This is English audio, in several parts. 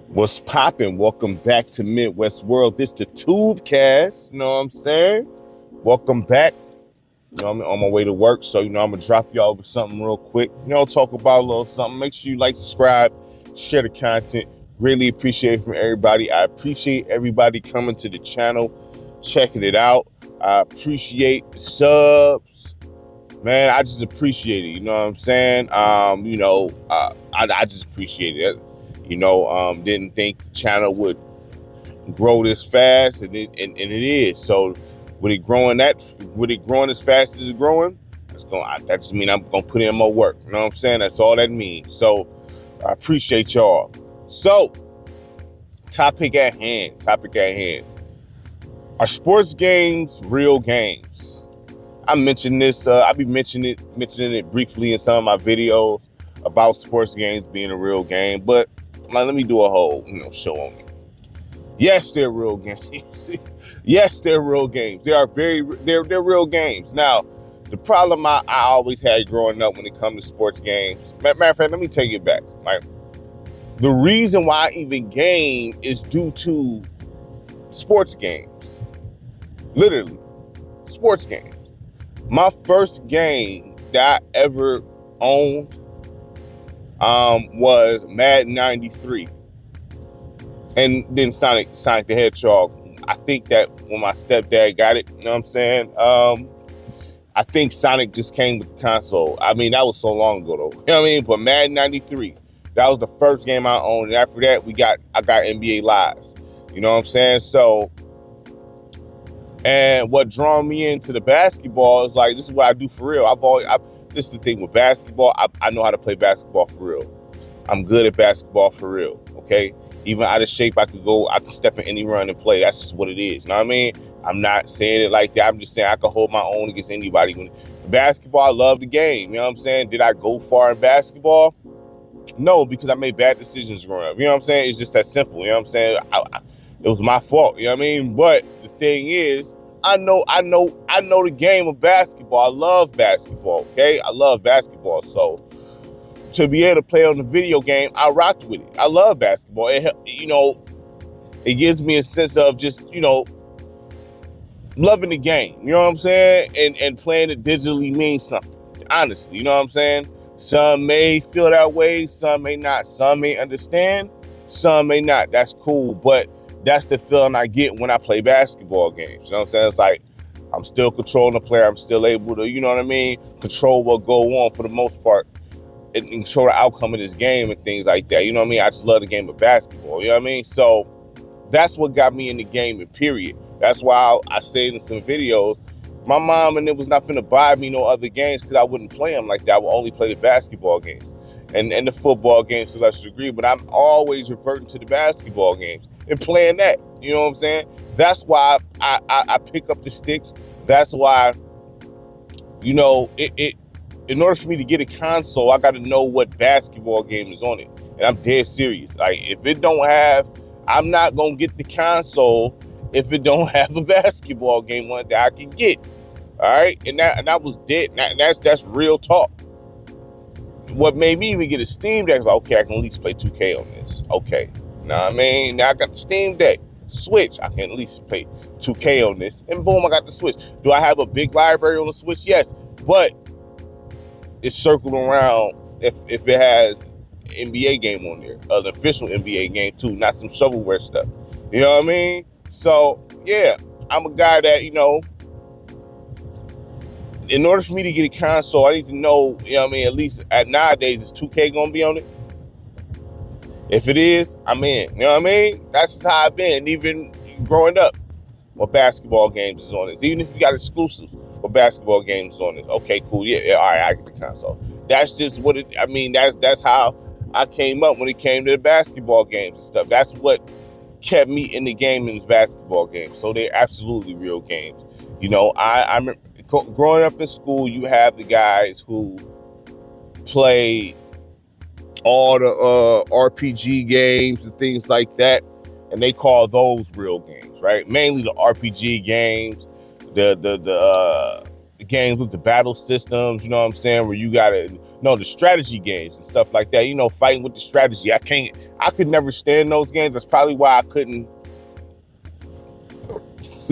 What's poppin'? Welcome back to Midwest World. This the Tubecast, you know what I'm saying? Welcome back. You know, I'm on my way to work, so I'm gonna drop y'all with something real quick. Talk about a little something. Make sure you like, subscribe, share the content. Really appreciate it from everybody. I appreciate everybody coming to the channel, checking it out. I appreciate the subs. Man, I just appreciate it. You know what I'm saying? I just appreciate it. Didn't think the channel would grow this fast, and it is. So, with it growing as fast as it's growing, that just means I'm gonna put in more work. You know what I'm saying? That's all that means. So, I appreciate y'all. So, topic at hand. Are sports games real games? I mentioned this. I be mentioning it briefly in some of my videos about sports games being a real game. But let me do a whole show on it. Yes, they're real games. Yes, they're real games. They're real games. Now, the problem I always had growing up when it comes to sports games. Matter of fact, let me take it back. Right? The reason why I even game is due to sports games. Literally, sports games. My first game that I ever owned was Madden 93. And then Sonic the Hedgehog. I think that when my stepdad got it, you know what I'm saying? I think Sonic just came with the console. I mean, that was so long ago though. You know what I mean? But Madden 93, that was the first game I owned. And after that, I got NBA Lives. You know what I'm saying? So, and what drew me into the basketball is like, this is what I do for real. This is the thing with basketball. I know how to play basketball for real. I'm good at basketball for real, okay? Even out of shape, I can step in any run and play. That's just what it is, you know what I mean? I'm not saying it like that. I'm just saying I can hold my own against anybody. When basketball, I love the game, you know what I'm saying? Did I go far in basketball? No, because I made bad decisions growing up. You know what I'm saying? It's just that simple, you know what I'm saying? It was my fault, you know what I mean? But the thing is, I know the game of basketball. I love basketball, okay? I love basketball. So to be able to play on the video game, I rocked with it. I love basketball. It gives me a sense of just, loving the game. You know what I'm saying? And playing it digitally means something. Honestly, you know what I'm saying? Some may feel that way, some may not. Some may understand, some may not. That's cool, but that's the feeling I get when I play basketball games. You know what I'm saying? It's like I'm still controlling the player. I'm still able to, you know what I mean, control what go on for the most part and control the outcome of this game and things like that. You know what I mean? I just love the game of basketball. You know what I mean? So that's what got me in the game, period. That's why I said in some videos, my mom and it was not finna buy me no other games because I wouldn't play them like that. I would only play the basketball games and the football games to a lesser degree, but I'm always reverting to the basketball games and playing that. You know what I'm saying? That's why I pick up the sticks. That's why, in order for me to get a console, I got to know what basketball game is on it. And I'm dead serious. Like, if it don't have, I'm not going to get the console if it don't have a basketball game on it that I can get. All right? And that was dead. That's real talk. What made me even get a Steam Deck is like, okay, I can at least play 2K on this. Okay. Know what I mean? Now I got the Steam Deck. Switch, I can at least play 2K on this. And boom, I got the Switch. Do I have a big library on the Switch? Yes. But it's circled around if it has NBA game on there, an official NBA game too, not some shovelware stuff. You know what I mean? So yeah, I'm a guy that, in order for me to get a console, I need to know, at least nowadays, is 2K gonna be on it? If it is, I'm in. You know what I mean? That's just how I've been, even growing up. What basketball games is on this? Even if you got exclusives, what basketball games on it? Okay, cool. Yeah, all right, I get the console. That's just what it. I mean, that's how I came up when it came to the basketball games and stuff. That's what kept me in the game in the basketball games. So they're absolutely real games. I remember growing up in school, you have the guys who play all the RPG games and things like that, and they call those real games, right? Mainly the RPG games, the games with the battle systems, you know what I'm saying, where you gotta No, the strategy games and stuff like that. Fighting with the strategy. I could never stand those games. That's probably why I couldn't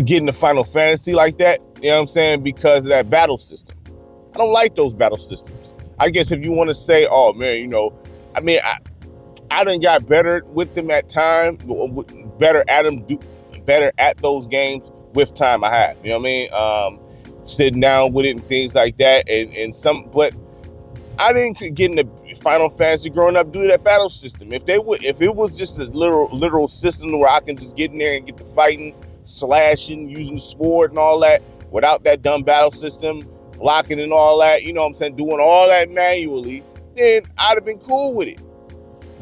get into Final Fantasy like that. You know what I'm saying? Because of that battle system. I don't like those battle systems. I guess if you want to say, oh man, I done got better with them at time, better at them, better at those games with time. I have, you know what I mean? Sitting down with it and things like that, but I didn't get into Final Fantasy growing up due to that battle system. If it was just a literal system where I can just get in there and get the fighting, slashing, using the sword and all that without that dumb battle system, blocking and all that, you know what I'm saying, doing all that manually, then I'd have been cool with it.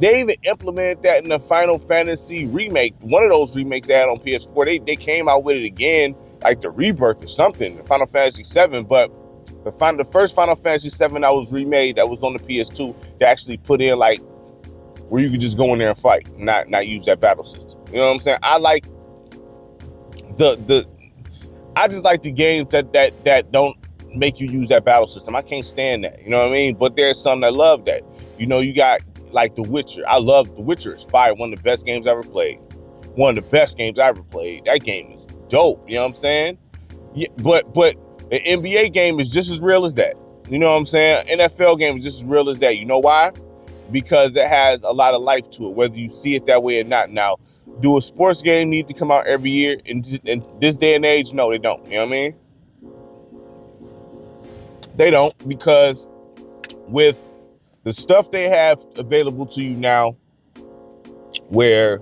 They even implemented that in the Final Fantasy remake. One of those remakes they had on PS4, they came out with it again, like the Rebirth or something, Final Fantasy 7. But the first Final Fantasy 7 that was remade, that was on the PS2, they actually put in like where you could just go in there and fight, not use that battle system. You know what I'm saying? I like I just like the games that don't make you use that battle system. I can't stand that. You know what I mean? But there's some that love that. You got like The Witcher. I love The Witcher. It's fire. One of the best games I ever played. One of the best games I ever played. That game is dope. You know what I'm saying? Yeah, but an NBA game is just as real as that. You know what I'm saying? NFL game is just as real as that. You know why? Because it has a lot of life to it, whether you see it that way or not. Now, do a sports game need to come out every year in this day and age? No, they don't. You know what I mean? They don't, because with the stuff they have available to you now, where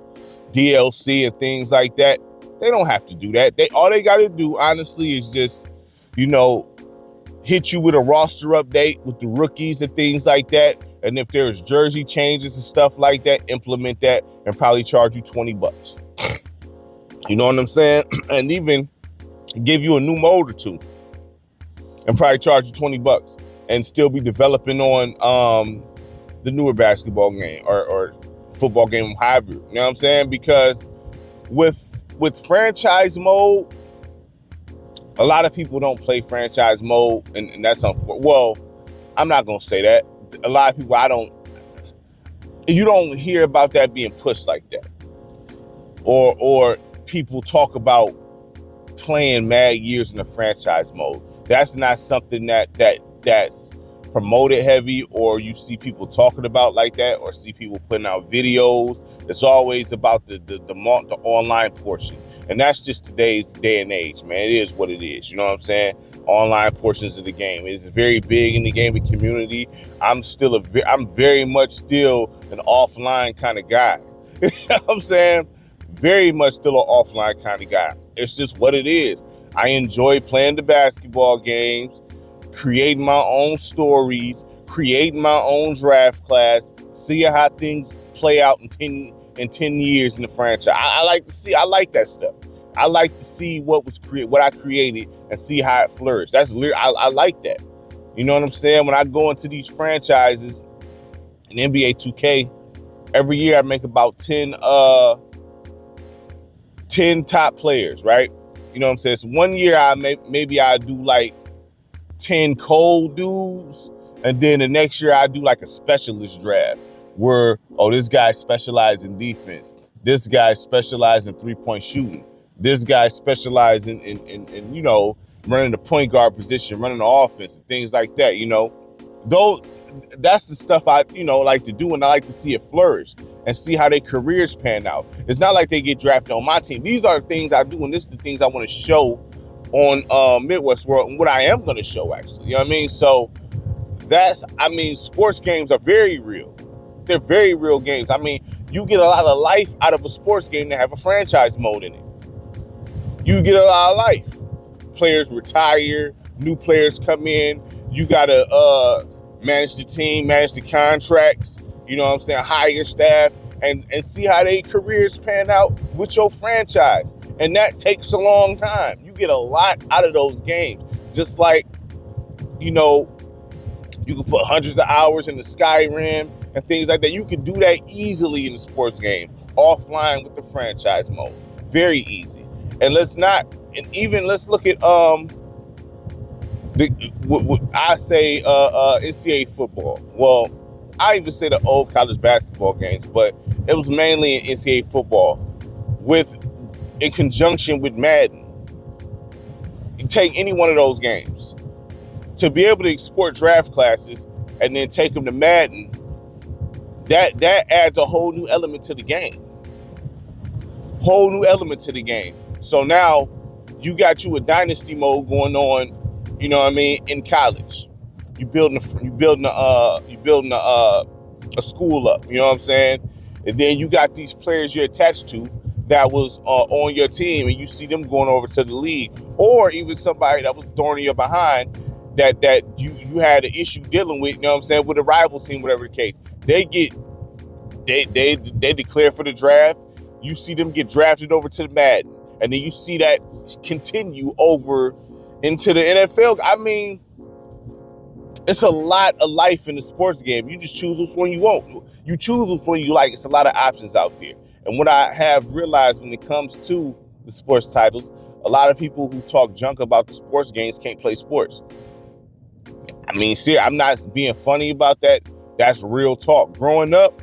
DLC and things like that, they don't have to do that. All they got to do, honestly, is just, hit you with a roster update with the rookies and things like that. And if there's jersey changes and stuff like that, implement that and probably charge you $20. You know what I'm saying? And even give you a new mode or two and probably charge you $20 and still be developing on the newer basketball game or football game, however. You know what I'm saying? Because with franchise mode, a lot of people don't play franchise mode, and that's unfortunate. Well, I'm not gonna say that. A lot of people, you don't hear about that being pushed like that, or people talk about playing mad years in the franchise mode. That's not something that's promoted heavy, or you see people talking about like that, or see people putting out videos. It's always about the online portion, and that's just today's day and age, man. It is what it is. You know what I'm saying? Online portions of the game. It's very big in the gaming community. I'm very much still an offline kind of guy. You know what I'm saying? Very much still an offline kind of guy. It's just what it is. I enjoy playing the basketball games, creating my own stories, creating my own draft class, seeing how things play out in 10 years in the franchise. I like that stuff. I like to see what I created and see how it flourished. I like that. You know what I'm saying? When I go into these franchises in NBA 2K, every year I make about 10 top players, right? You know what I'm saying? So one year maybe I do like 10 cold dudes, and then the next year I do like a specialist draft where, this guy specializes in defense. This guy specializes in three-point shooting. This guy specializes in running the point guard position, running the offense, and things like that, That's the stuff I, like to do, and I like to see it flourish and see how their careers pan out. It's not like they get drafted on my team. These are the things I do, and this is the things I want to show on Midwest World, and what I am going to show, actually. You know what I mean? So sports games are very real. They're very real games. You get a lot of life out of a sports game that have a franchise mode in it. You get a lot of life. Players retire, new players come in. You got to manage the team, manage the contracts, you know what I'm saying, hire staff, and see how their careers pan out with your franchise. And that takes a long time. You get a lot out of those games. Just like, you can put hundreds of hours in the Skyrim and things like that. You can do that easily in the sports game, offline with the franchise mode. Very easy. And let's look at I say NCAA football. Well, I even say the old college basketball games, but it was mainly in NCAA football in conjunction with Madden. You take any one of those games. To be able to export draft classes and then take them to Madden, that adds a whole new element to the game. Whole new element to the game. So now you got you a dynasty mode going on, you know what I mean, in college. You building a school up, you know what I'm saying? And then you got these players you're attached to that was on your team, and you see them going over to the league, or even somebody that was thorny your behind that you had an issue dealing with, you know what I'm saying, with a rival team, whatever the case. They declare for the draft. You see them get drafted over to the Madden, and then you see that continue over into the NFL. I mean, it's a lot of life in the sports game. You just choose which one you want. You choose which one you like. It's a lot of options out there. And what I have realized when it comes to the sports titles, a lot of people who talk junk about the sports games can't play sports. I mean, see, I'm not being funny about that. That's real talk. Growing up,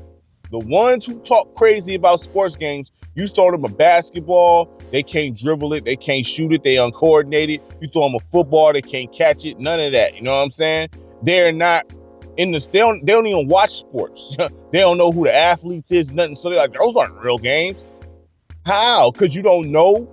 the ones who talk crazy about sports games, you throw them a basketball, they can't dribble it, they can't shoot it, they uncoordinated. You throw them a football, they can't catch it, none of that. You know what I'm saying? They're not in this, they don't even watch sports. They don't know who the athletes is, nothing. So they're like, those aren't real games. How? Because you don't know.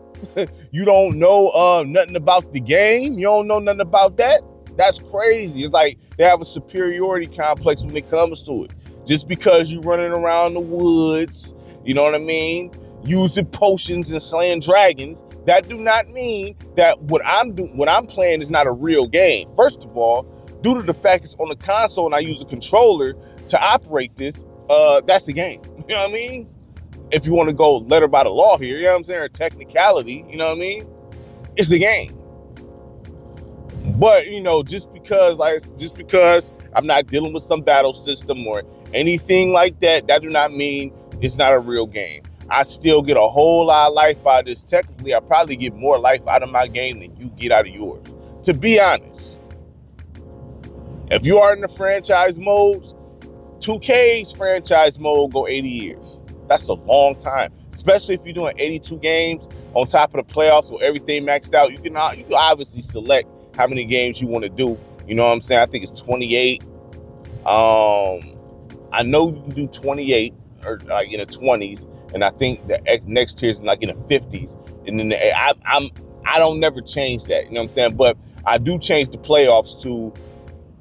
You don't know nothing about the game. You don't know nothing about that. That's crazy. It's like they have a superiority complex when it comes to it. Just because you're running around the woods, you know what I mean, using potions and slaying dragons, that do not mean that what I'm playing is not a real game. First of all, due to the fact it's on the console and I use a controller to operate this, that's a game. You know what I mean? If you want to go letter by the law here, you know what I'm saying, or technicality, you know what I mean? It's a game. But, you know, just because I'm not dealing with some battle system or anything like that, that do not mean it's not a real game. I still get a whole lot of life out of this. Technically, I probably get more life out of my game than you get out of yours, to be honest. If you are in the franchise modes, 2K's franchise mode go 80 years. That's a long time, especially if you're doing 82 games on top of the playoffs with everything maxed out. You can obviously select how many games you want to do. You know what I'm saying? I think it's 28. I know you can do 28 or like in the 20s, and I think the next tier is like in the 50s. And then I don't never change that. You know what I'm saying? But I do change the playoffs to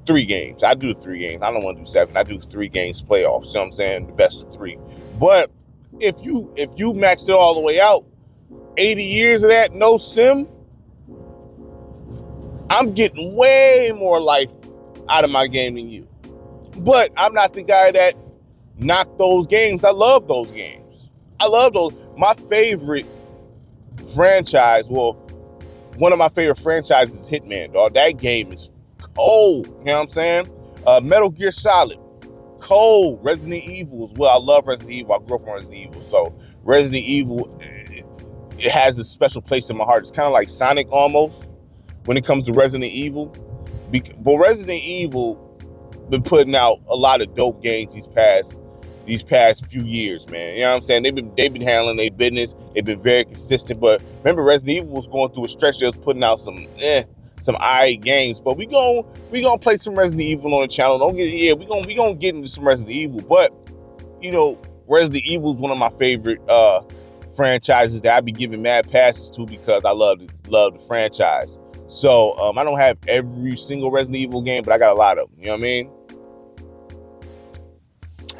3 games. I do 3 games. I don't want to do 7. I do 3 games playoffs. You know what I'm saying? The best of 3. But if you maxed it all the way out, 80 years of that, no sim, I'm getting way more life out of my game than you. But I'm not the guy that knocked those games. I love those games. I love those. My favorite franchise, well, one of my favorite franchises is Hitman, dog. That game is cold. You know what I'm saying? Metal Gear Solid, cold. Resident Evil as well. I love Resident Evil. I grew up on Resident Evil. So Resident Evil, it has a special place in my heart. It's kind of like Sonic almost when it comes to Resident Evil. But Resident Evil been putting out a lot of dope games these past few years, man. You know what I'm saying? They've been handling their business. They've been very consistent. But remember, Resident Evil was going through a stretch that was putting out some alright games. But we gonna play some Resident Evil on the channel. We gonna get into some Resident Evil. But you know, Resident Evil is one of my favorite franchises that I be giving mad passes to because I love the franchise. So I don't have every single Resident Evil game, but I got a lot of them. You know what I mean?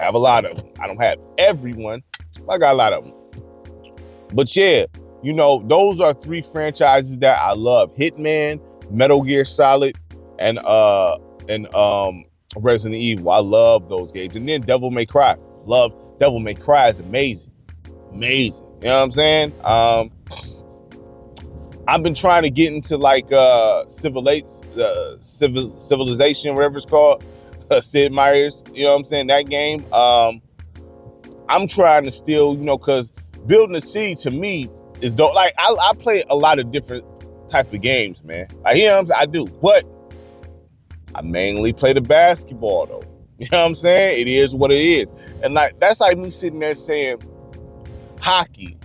I have a lot of them. I don't have everyone. I got a lot of them. But yeah, you know, those are 3 franchises that I love: Hitman, Metal Gear Solid, and Resident Evil. I love those games. And then Devil May Cry. Love Devil May Cry is amazing. Amazing. You know what I'm saying? I've been trying to get into like Civilization, whatever it's called. Sid Meier's, you know what I'm saying? That game. I'm trying to still, you know, because building a city to me is dope. Like I play a lot of different type of games, man. Like, you know what I'm saying? I do. But I mainly play the basketball though. You know what I'm saying? It is what it is. And like that's like me sitting there saying hockey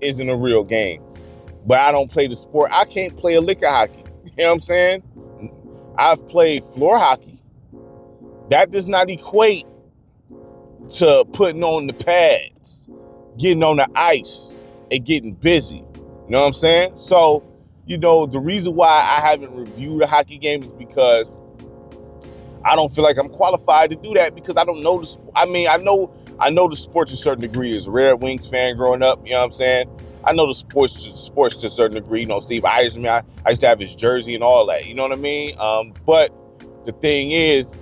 isn't a real game, but I don't play the sport. I can't play a lick of hockey. You know what I'm saying? I've played floor hockey. That does not equate to putting on the pads, getting on the ice, and getting busy. You know what I'm saying? So, the reason why I haven't reviewed a hockey game is because I don't feel like I'm qualified to do that because I don't know the sport. I mean, I know the sport to a certain degree. As a Red Wings fan growing up, you know what I'm saying? I know the sports to a certain degree. Steve Eisman, I used to have his jersey and all that. You know what I mean? But the thing is,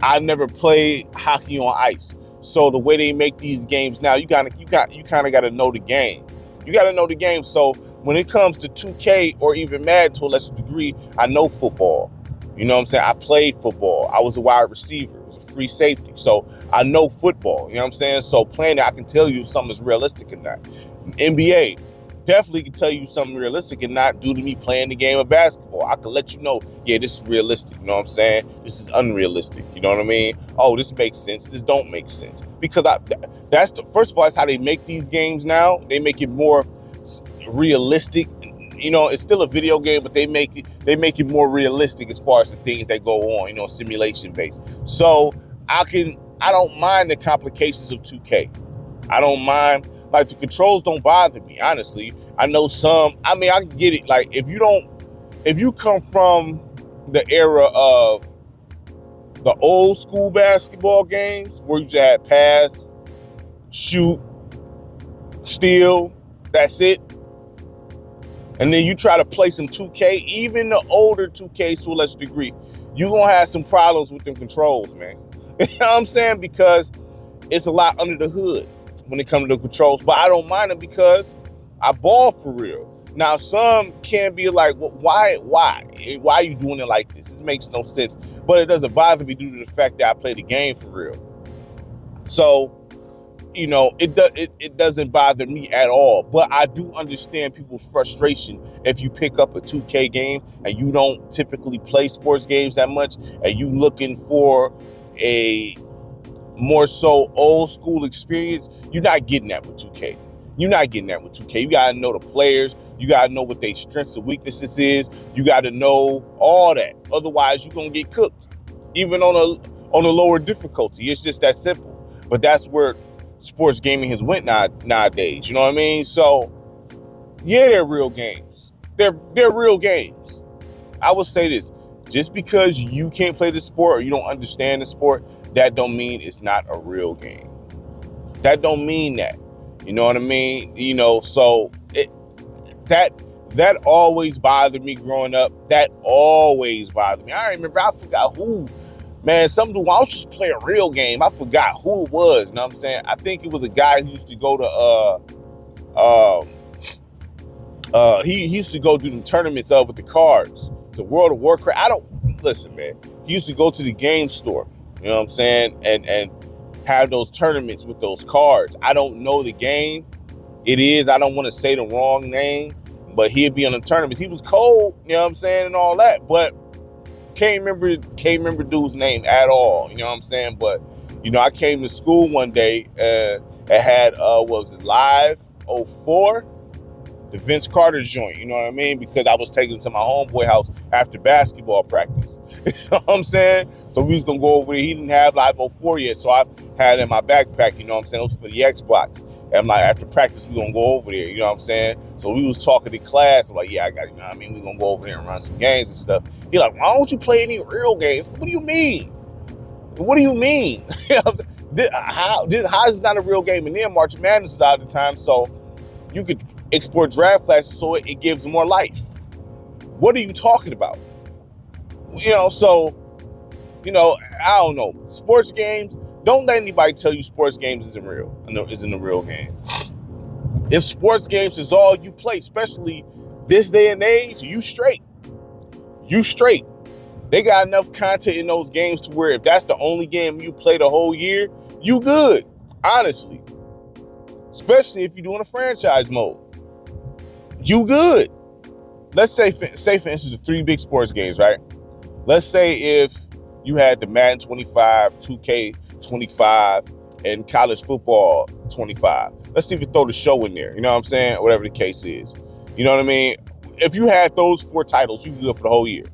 I never played hockey on ice. So the way they make these games now, you kind of got to know the game. You got to know the game. So when it comes to 2K or even Madden to a lesser degree, I know football. You know what I'm saying? I played football. I was a wide receiver. It was a free safety. So I know football. You know what I'm saying? So playing it, I can tell you if something is realistic or not. NBA, definitely can tell you something realistic and not due to me playing the game of basketball. I can let you know, yeah, this is realistic. You know what I'm saying? This is unrealistic. You know what I mean? Oh, this makes sense. This don't make sense. Because first of all, that's how they make these games now. They make it more realistic. It's still a video game, but they make it more realistic as far as the things that go on, simulation based. So I don't mind the complications of 2K. I don't mind, like, the controls don't bother me, honestly. I know some, I can get it. Like, if you come from the era of the old school basketball games where you just had pass, shoot, steal, that's it. And then you try to play some 2K, even the older 2K to a lesser degree, you're going to have some problems with them controls, man. You know what I'm saying? Because it's a lot under the hood when it comes to the controls. But I don't mind them because I ball for real. Now, some can be like, well, why? Why are you doing it like this? This makes no sense. But it doesn't bother me due to the fact that I play the game for real. So, it doesn't bother me at all. But I do understand people's frustration if you pick up a 2K game and you don't typically play sports games that much and you looking for a more so old school experience. You're not getting that with 2K. You're not getting that with 2K. You got to know the players. You got to know what their strengths and weaknesses is. You got to know all that. Otherwise, you're going to get cooked, even on a lower difficulty. It's just that simple. But that's where sports gaming has went nowadays. You know what I mean? So, yeah, they're real games. They're real games. I will say this. Just because you can't play the sport or you don't understand the sport, that don't mean it's not a real game. That don't mean that. You know what I mean? So that always bothered me growing up. That always bothered me. I remember, I forgot who. Man, some dude, I was just playing a real game. I forgot who it was. You know what I'm saying? I think it was a guy who used to go to he used to go do the tournaments with the cards. The World of Warcraft. Listen, man. He used to go to the game store. You know what I'm saying? And have those tournaments with those cards. I don't know the game. I don't want to say the wrong name, but he'd be on the tournaments. He was cold, you know what I'm saying, and all that, but can't remember dude's name at all, you know what I'm saying? But, I came to school one day and it had, Live 04? The Vince Carter joint, you know what I mean? Because I was taking him to my homeboy house after basketball practice. You know what I'm saying? So we was going to go over there. He didn't have Live 04 yet, so I had it in my backpack, you know what I'm saying? It was for the Xbox. And I'm like, after practice, we going to go over there, you know what I'm saying? So we was talking to class. I'm like, yeah, I got it, you know what I mean? We going to go over there and run some games and stuff. He like, why don't you play any real games? What do you mean? What do you mean? How is this not a real game? And then March Madness is out at the time, so you could export draft classes so it gives more life. What are you talking about? So, I don't know. Sports games, don't let anybody tell you sports games isn't a real game. If sports games is all you play, especially this day and age, you straight. You straight. They got enough content in those games to where if that's the only game you play the whole year, you good, honestly. Especially if you're doing a franchise mode. You good. Let's say for instance, the 3 big sports games, right? Let's say if you had the Madden 25, 2K 25, and college football 25. Let's see if you throw the show in there. You know what I'm saying? Whatever the case is. You know what I mean? If you had those 4 titles, you good for the whole year.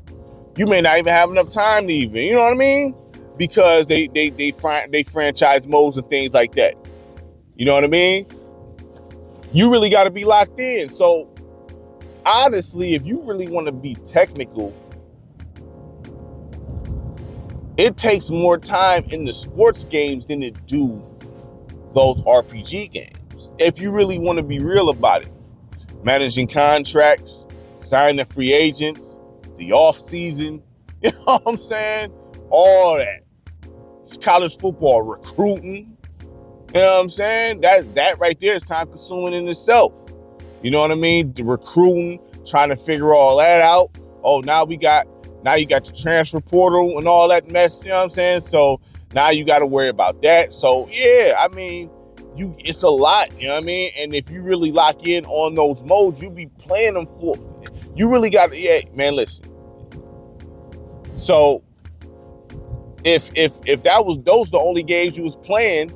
You may not even have enough time to even, you know what I mean? Because they franchise modes and things like that. You know what I mean? You really got to be locked in. So honestly, if you really want to be technical, it takes more time in the sports games than it do those RPG games. If you really want to be real about it, managing contracts, signing free agents, the off season, you know what I'm saying? All that. It's college football, recruiting, you know what I'm saying? That right there is time consuming in itself. You know what I mean? The recruiting, trying to figure all that out. Oh, now you got the transfer portal and all that mess, you know what I'm saying? So now you got to worry about that. So yeah, I mean, it's a lot, you know what I mean? And if you really lock in on those modes, you be playing them for, you really got to, yeah, man, listen. So if those the only games you was playing,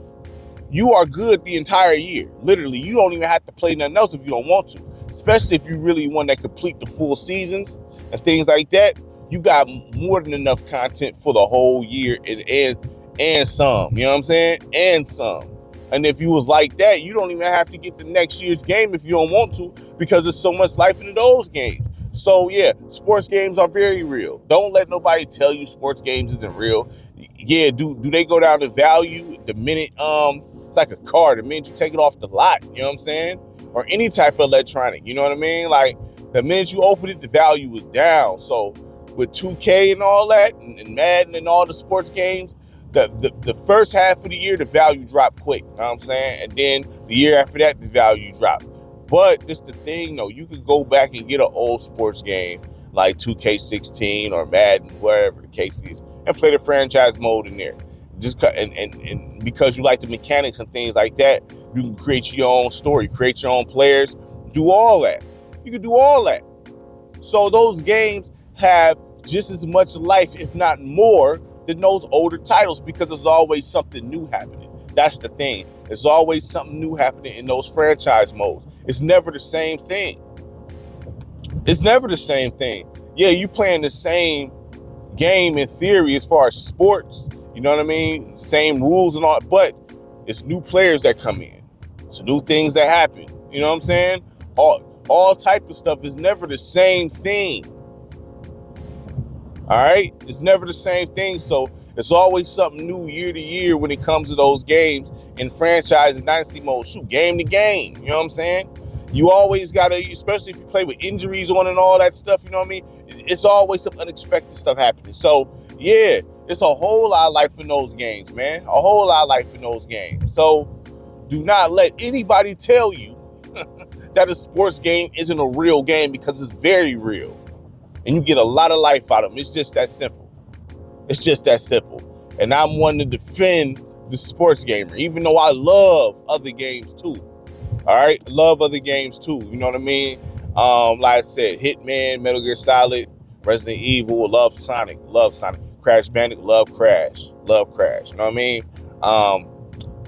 you are good the entire year. Literally, you don't even have to play nothing else if you don't want to. Especially if you really want to complete the full seasons and things like that. You got more than enough content for the whole year and some. You know what I'm saying? And some. And if you was like that, you don't even have to get the next year's game if you don't want to, because there's so much life in those games. So yeah, sports games are very real. Don't let nobody tell you sports games isn't real. Yeah, do they go down in value the minute it's like a car, the minute you take it off the lot, you know what I'm saying? Or any type of electronic, you know what I mean? Like the minute you open it, the value is down. So with 2K and all that, and Madden and all the sports games, the first half of the year, the value dropped quick, you know what I'm saying? And then the year after that, the value dropped. But this the thing though, you could go back and get an old sports game like 2K16 or Madden, wherever the case is, and play the franchise mode in there. Just and because you like the mechanics and things like that, you can create your own story, create your own players, do all that. You can do all that. So those games have just as much life, if not more, than those older titles, because there's always something new happening. That's the thing. There's always something new happening in those franchise modes. It's never the same thing. It's never the same thing. Yeah, you playing the same game in theory as far as sports, you know what I mean? Same rules and all, but it's new players that come in. It's new things that happen. You know what I'm saying? All type of stuff is never the same thing. All right? It's never the same thing. So it's always something new year to year when it comes to those games in franchise and dynasty mode. Shoot, game to game. You know what I'm saying? You always got to, especially if you play with injuries on and all that stuff, you know what I mean? It's always some unexpected stuff happening. So, yeah, it's a whole lot of life in those games, man. A whole lot of life in those games. So, do not let anybody tell you that a sports game isn't a real game, because it's very real. And you get a lot of life out of them. It's just that simple. It's just that simple. And I'm one to defend the sports gamer, even though I love other games too. All right? Love other games too. You know what I mean? Like I said, Hitman, Metal Gear Solid, Resident Evil, love Sonic. Crash Bandicoot, love Crash. You know what I mean?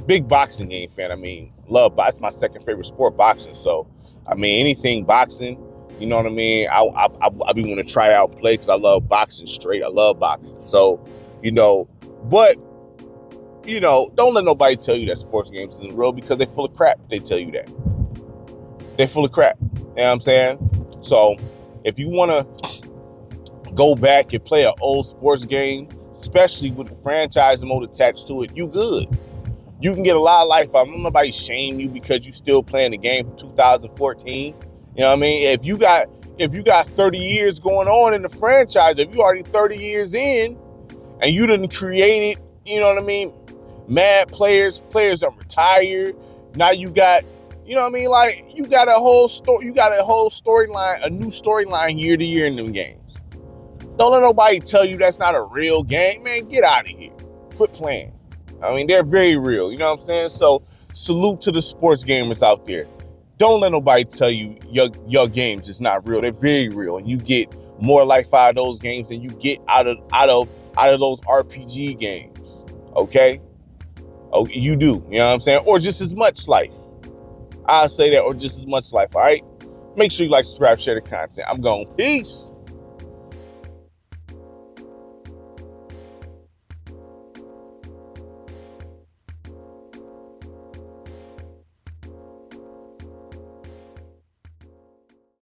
Big boxing game fan. I mean, it's my second favorite sport, boxing. So, I mean, anything boxing, you know what I mean? I be want to try out and play, because I love boxing straight. I love boxing. So, but, don't let nobody tell you that sports games isn't real, because they're full of crap if they tell you that. They're full of crap. You know what I'm saying? So, if you want to go back and play an old sports game, especially with the franchise mode attached to it, you good. You can get a lot of life out of it. Nobody shame you because you still playing the game from 2014. You know what I mean? If you got 30 years going on in the franchise, if you already 30 years in and you done created, you know what I mean, mad players are retired. Now you got, you know what I mean? Like, you got a whole storyline, a new storyline year to year in them games. Don't let nobody tell you that's not a real game. Man, get out of here. Quit playing. I mean, they're very real. You know what I'm saying? So salute to the sports gamers out there. Don't let nobody tell you your games is not real. They're very real. And you get more life out of those games than you get out of those RPG games. Okay? Oh, you do. You know what I'm saying? Or just as much life. I'll say that, or just as much life. All right? Make sure you like, subscribe, share the content. I'm going. Peace.